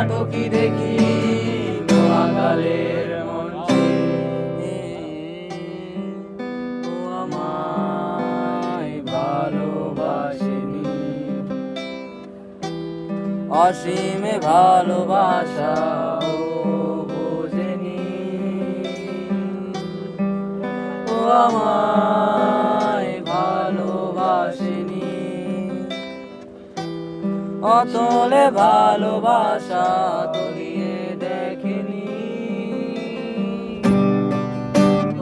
নাটকই দেখি মহাকালের মঞ্চে। ও আমায় ভালোবাসেনি, অসীমে ভালোবাসা ও বোঝেনি। ও আমায় ভালোবাসেনি, অতলে ভালোবাসা তলিয়ে দেখেনি।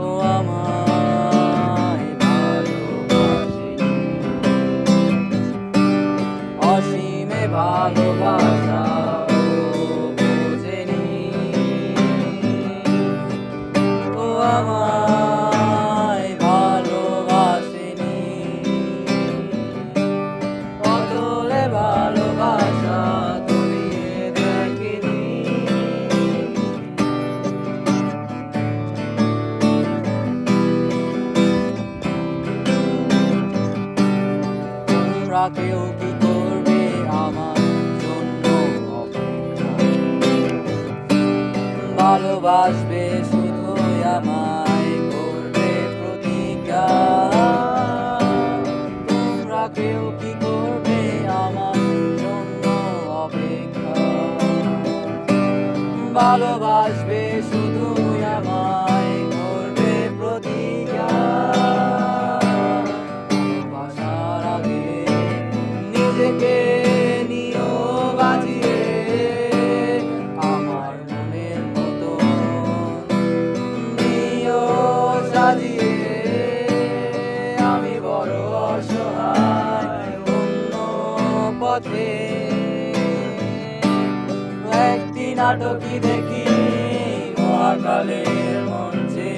ও আমায় ভালোবাসেনি, অসীমে ভালোবাসা ও বোঝেনি। ও আমায় ভালোবাসেনি, অতলে ভালোবাসা তলিয়ে দেখেনি। তোমরা কেউ কি করবে আমার জন্য অপেক্ষা? ভালোবাসবে শুধুই আমায়, করবে প্রতিজ্ঞা। তোমরা কেউ কি করবে আমার জন্য অপেক্ষা? ভালোবাসবে শুধুই আমায়, করবে প্রতিজ্ঞা। ভালোবাসার আগে নিজেকে নিও বাজিয়ে, আমার মনের মতো নিও সাজিয়ে। আমি বড় অসহায় অন্য পথে, একটি নাটকই দেখি মহাকালের মঞ্চে।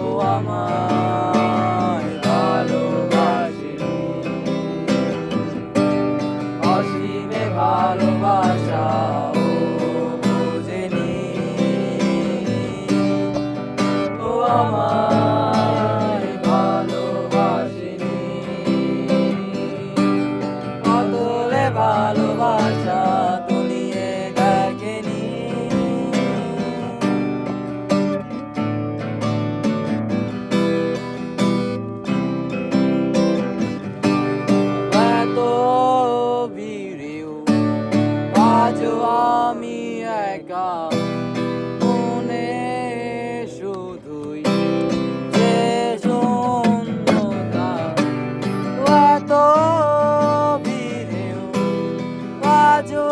ও আমায় ভালোবাসেনি, অসীমে ভালোবাসা ও বোঝেনি। ও আমায় ভালোবাসেনি, অতলে ভালোবাসা তলিয়ে দেখেনি। এত ভিড়েও আজও আমি একা, মনে শুধুই যে শূন্যতা। এত ভিড়েও আজও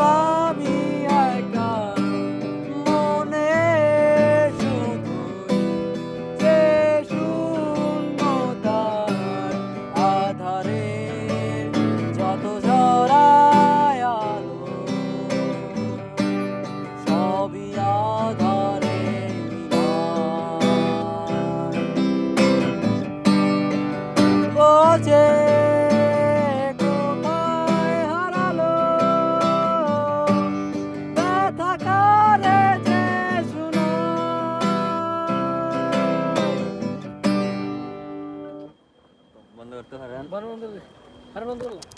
আমি একা, মনে শুধুই যে শূন্যতার আধারে যত ঝরায় আলো, সবই আধারে মিলায়। ও যে কোথায় হারালো, ব্যথা কারে যে শোনায়। বন্ধ করতে পারেন? বন্ধ করলাম।